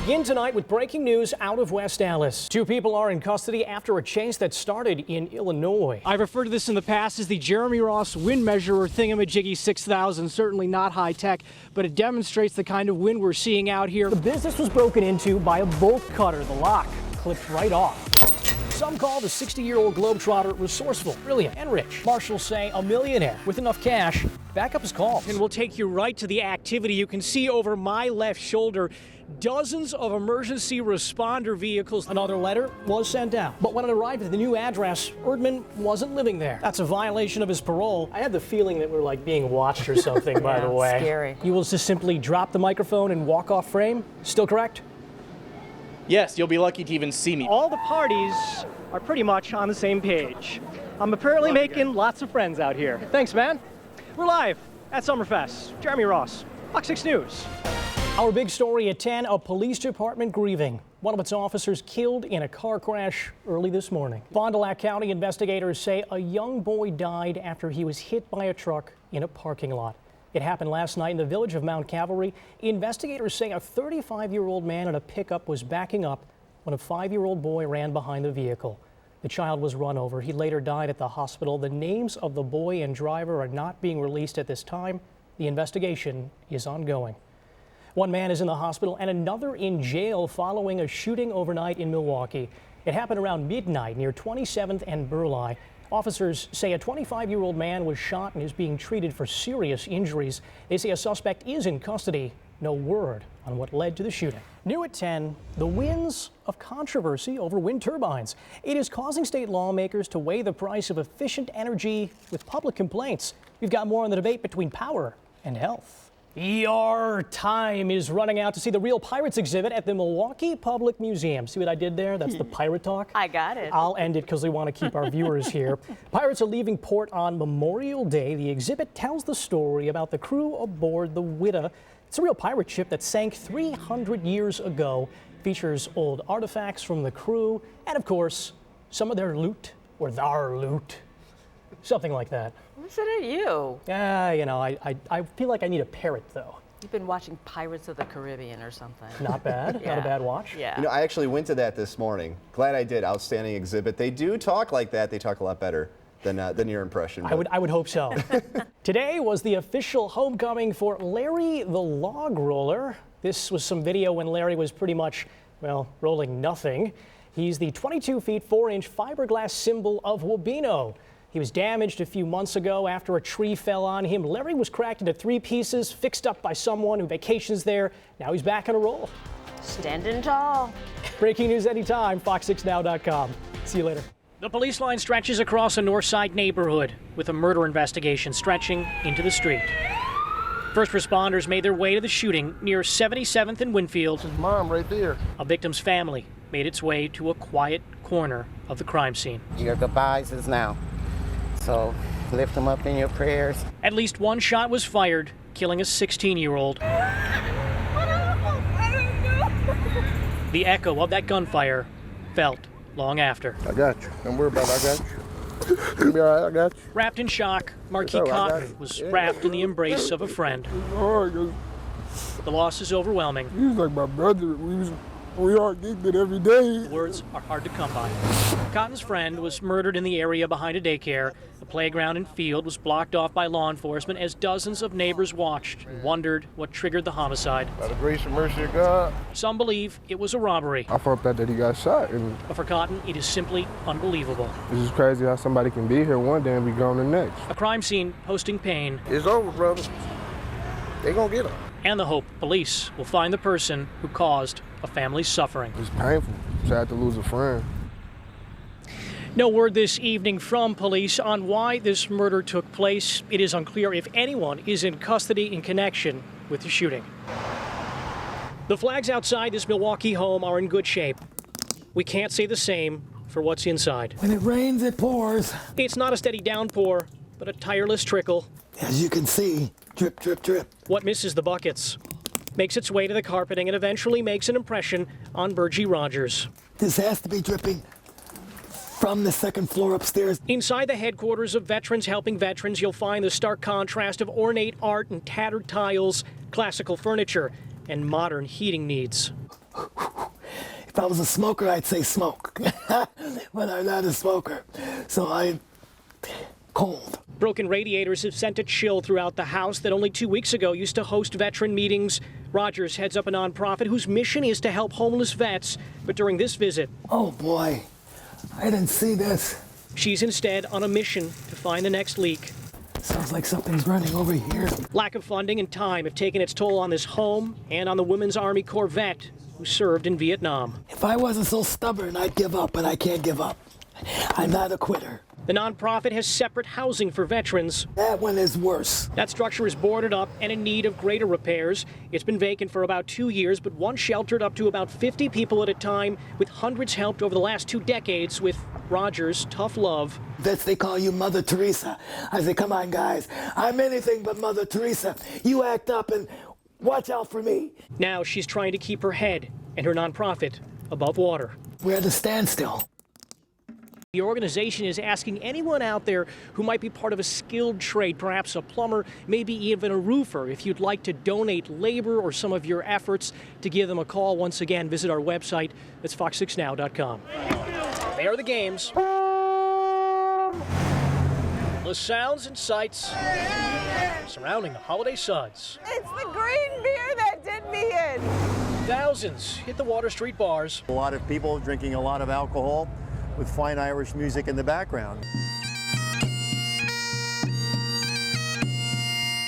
begin tonight with breaking news out of West Allis. Two people are in custody after a chase that started in Illinois. I've referred to this in the past as the Jeremy Ross wind measurer thingamajiggy 6000. Certainly not high tech, but it demonstrates the kind of wind we're seeing out here. The business was broken into by a bolt cutter. The lock clipped right off. Some call the 60-year-old globetrotter resourceful, brilliant, and rich. Marshals say a millionaire with enough cash. Backup is called. And we'll take you right to the activity. You can see over my left shoulder dozens of emergency responder vehicles. Another letter was sent out, but when it arrived at the new address, Erdman wasn't living there. That's a violation of his parole. I had the feeling that we're like being watched or something, by the way. Scary. You will just simply drop the microphone and walk off frame? Still correct? Yes, you'll be lucky to even see me. All the parties are pretty much on the same page. I'm apparently making lots of friends out here. Thanks, man. We're live at Summerfest. Jeremy Ross, Fox 6 News. Our big story at 10, a police department grieving. One of its officers killed in a car crash early this morning. Fond du Lac County investigators say a young boy died after he was hit by a truck in a parking lot. It happened last night in the village of Mount Calvary. Investigators say a 35-year-old man in a pickup was backing up when a 5-year-old boy ran behind the vehicle. The child was run over. He later died at the hospital. The names of the boy and driver are not being released at this time. The investigation is ongoing. One man is in the hospital and another in jail following a shooting overnight in Milwaukee. It happened around midnight near 27th and Burleigh. Officers say a 25-year-old man was shot and is being treated for serious injuries. They say a suspect is in custody. No word on what led to the shooting. New at 10, the winds of controversy over wind turbines. It is causing state lawmakers to weigh the price of efficient energy with public complaints. We've got more on the debate between power and health. Your time is running out to see the Real Pirates exhibit at the Milwaukee Public Museum. See what I did there? That's the pirate talk. I got it. I'll end it because we want to keep our viewers here. Pirates are leaving port on Memorial Day. The exhibit tells the story about the crew aboard the Whydah. It's a real pirate ship that sank 300 years ago. Features old artifacts from the crew and, of course, some of their loot, or their loot. Something like that. Listen at you. You know, I feel like I need a parrot, though. You've been watching Pirates of the Caribbean or something. Not bad. Yeah. Not a bad watch. Yeah. You know, I actually went to that this morning. Glad I did. Outstanding exhibit. They do talk like that. They talk a lot better than your impression. I would hope so. Today was the official homecoming for Larry the Log Roller. This was some video when Larry was pretty much, well, rolling nothing. He's the 22 feet 4-inch fiberglass symbol of Wabeno. He was damaged a few months ago after a tree fell on him. Larry was cracked into 3 pieces, fixed up by someone who vacations there. Now he's back on a roll. Standing tall. Breaking news anytime, fox6now.com. See you later. The police line stretches across a Northside neighborhood with a murder investigation stretching into the street. First responders made their way to the shooting near 77th and Winfield. His mom right there. A victim's family made its way to a quiet corner of the crime scene. Your goodbyes is now. So lift them up in your prayers. At least one shot was fired, killing a 16-year-old. The echo of that gunfire felt long after. I got you. Don't worry about it. I got you. You'll be all right. I got you. Wrapped in shock, Marquis Cotton was wrapped in the embrace of a friend. The loss is overwhelming. He was like my brother. We are getting it every day. Words are hard to come by. Cotton's friend was murdered in the area behind a daycare. The playground and field was blocked off by law enforcement as dozens of neighbors watched and wondered what triggered the homicide. By the grace and mercy of God. Some believe it was a robbery. I found out that he got shot. But for Cotton, it is simply unbelievable. It's just crazy how somebody can be here one day and be gone the next. A crime scene posting pain. It's over, brother. They gonna get him. And the hope police will find the person who caused a family's suffering. It's painful. Sad to lose a friend. No word this evening from police on why this murder took place. It is unclear if anyone is in custody in connection with the shooting. The flags outside this Milwaukee home are in good shape. We can't say the same for what's inside. When it rains, it pours. It's not a steady downpour, but a tireless trickle. As you can see, drip, drip, drip. What misses the buckets makes its way to the carpeting and eventually makes an impression on Burgie Rogers. This has to be dripping from the second floor upstairs. Inside the headquarters of Veterans Helping Veterans, you'll find the stark contrast of ornate art and tattered tiles, classical furniture, and modern heating needs. If I was a smoker, I'd say smoke. But I'm not a smoker, so I'm cold. Broken radiators have sent a chill throughout the house that only 2 weeks ago used to host veteran meetings. Rogers heads up a nonprofit whose mission is to help homeless vets. But during this visit, Oh boy, I didn't see this. she's instead on a mission to find the next leak. Sounds like something's running over here. Lack of funding and time have taken its toll on this home and on the Women's Army Corps vet who served in Vietnam. If I wasn't so stubborn, I'd give up, but I can't give up. I'm not a quitter. The nonprofit has separate housing for veterans. That one is worse. That structure is boarded up and in need of greater repairs. It's been vacant for about 2 years, but once sheltered up to about 50 people at a time, with hundreds helped over the last 2 decades with Rogers' tough love. Vets, they call you Mother Teresa. I say, come on, guys. I'm anything but Mother Teresa. You act up and watch out for me. Now she's trying to keep her head and her nonprofit above water. We're at a standstill. The organization is asking anyone out there who might be part of a skilled trade, perhaps a plumber, maybe even a roofer, if you'd like to donate labor or some of your efforts, to give them a call. Once again, visit our website. That's fox6now.com. There are the games. The sounds and sights surrounding the holiday suds. It's the green beer that did me in. Thousands hit the Water Street bars. A lot of people drinking a lot of alcohol with fine Irish music in the background.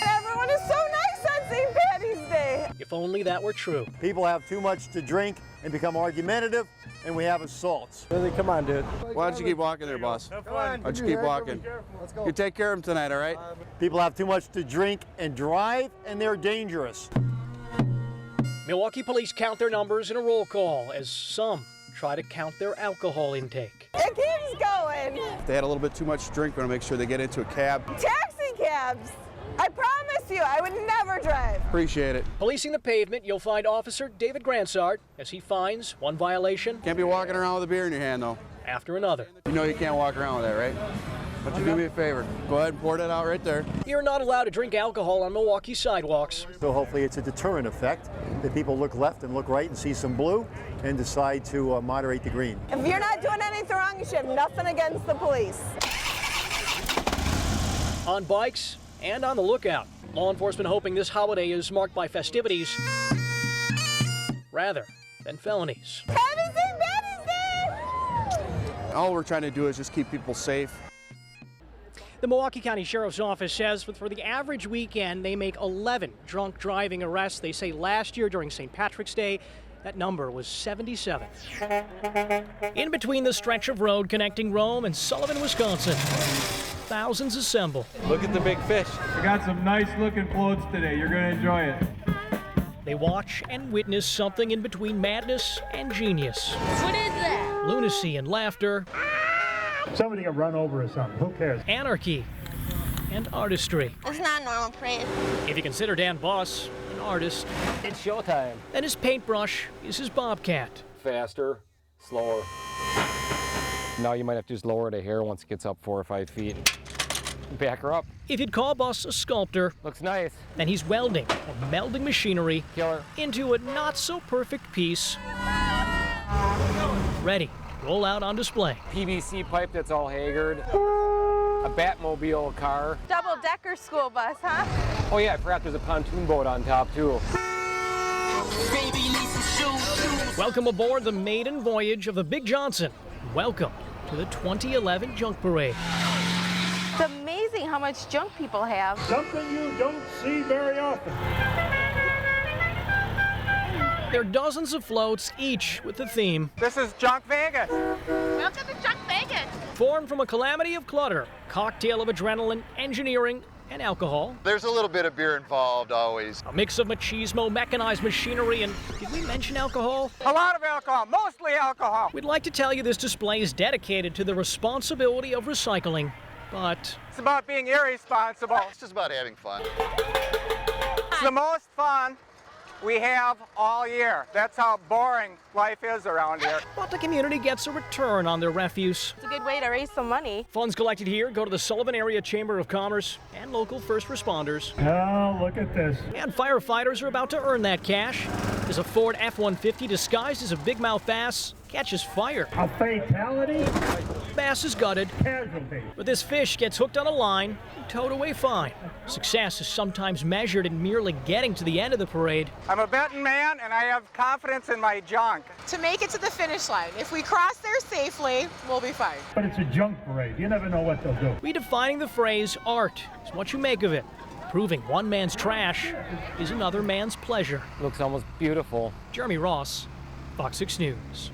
Everyone is so nice on St. Patty's Day. If only that were true. People have too much to drink and become argumentative, and we have assaults. Come on, dude. Why don't you keep walking there, boss? Why don't you keep walking? You take care of him tonight, all right? People have too much to drink and drive, and they're dangerous. Milwaukee police count their numbers in a roll call as some try to count their alcohol intake. It keeps going. If they had a little bit too much to drink, we're going to make sure they get into a cab. Taxi cabs. I promise you, I would never drive. Appreciate it. Policing the pavement, you'll find Officer David Gransart as he finds one violation Can't be walking around with a beer in your hand, though. after another. You know you can't walk around with that, right? Why don't you do me a favor? Go ahead and pour that out right there. You're not allowed to drink alcohol on Milwaukee sidewalks. So hopefully it's a deterrent effect that people look left and look right and see some blue and decide to moderate the green. If you're not doing anything wrong, you should have nothing against the police. On bikes and on the lookout. Law enforcement hoping this holiday is marked by festivities rather than felonies. Happy St. Patty's Day! All we're trying to do is just keep people safe. The Milwaukee County Sheriff's Office says for the average weekend, they make 11 drunk driving arrests. They say last year during St. Patrick's Day, that number was 77. In between the stretch of road connecting Rome and Sullivan, Wisconsin, thousands assemble. Look at the big fish. We got some nice looking floats today. You're going to enjoy it. They watch and witness something in between madness and genius. What is that? Lunacy and laughter. Somebody got run over or something. Who cares? Anarchy and artistry. It's not normal parade. If you consider Dan Boss an artist, It's showtime. then his paintbrush is his bobcat. Faster, slower. Now you might have to just lower it a hair once it gets up 4 or 5 feet. Back her up. If you'd call Boss a sculptor, Looks nice. then he's welding or melding machinery Killer. into a not-so-perfect piece, ready to roll out on display. PVC pipe that's all haggard. A Batmobile car. Double-decker school bus, huh? Oh yeah, I forgot there's a pontoon boat on top too. Welcome aboard the maiden voyage of the Big Johnson. Welcome to the 2011 Junk Parade. It's amazing how much junk people have. Something you don't see very often. There are dozens of floats, each with a theme. This is Junk Vegas. Welcome to Junk Vegas. Formed from a calamity of clutter, cocktail of adrenaline, engineering, and alcohol. There's a little bit of beer involved always. A mix of machismo, mechanized machinery, and did we mention alcohol? A lot of alcohol, mostly alcohol. We'd like to tell you this display is dedicated to the responsibility of recycling, but It's about being irresponsible. It's just about having fun. It's the most fun we have all year. That's how boring life is around here. but the community gets a return on their refuse. It's a good way to raise some money. Funds collected here go to the Sullivan Area Chamber of Commerce and local first responders. Oh, look at this. And firefighters are about to earn that cash As a Ford F-150 disguised as a big mouth bass catches fire. A fatality? Bass is gutted, Casualty. but this fish gets hooked on a line and towed away fine. Success is sometimes measured in merely getting to the end of the parade. I'm a betting man, and I have confidence in my junk. To make it to the finish line. If we cross there safely, we'll be fine. But it's a junk parade. You never know what they'll do. Redefining the phrase art is what you make of it. Proving one man's trash is another man's pleasure. Looks almost beautiful. Jeremy Ross, Fox 6 News.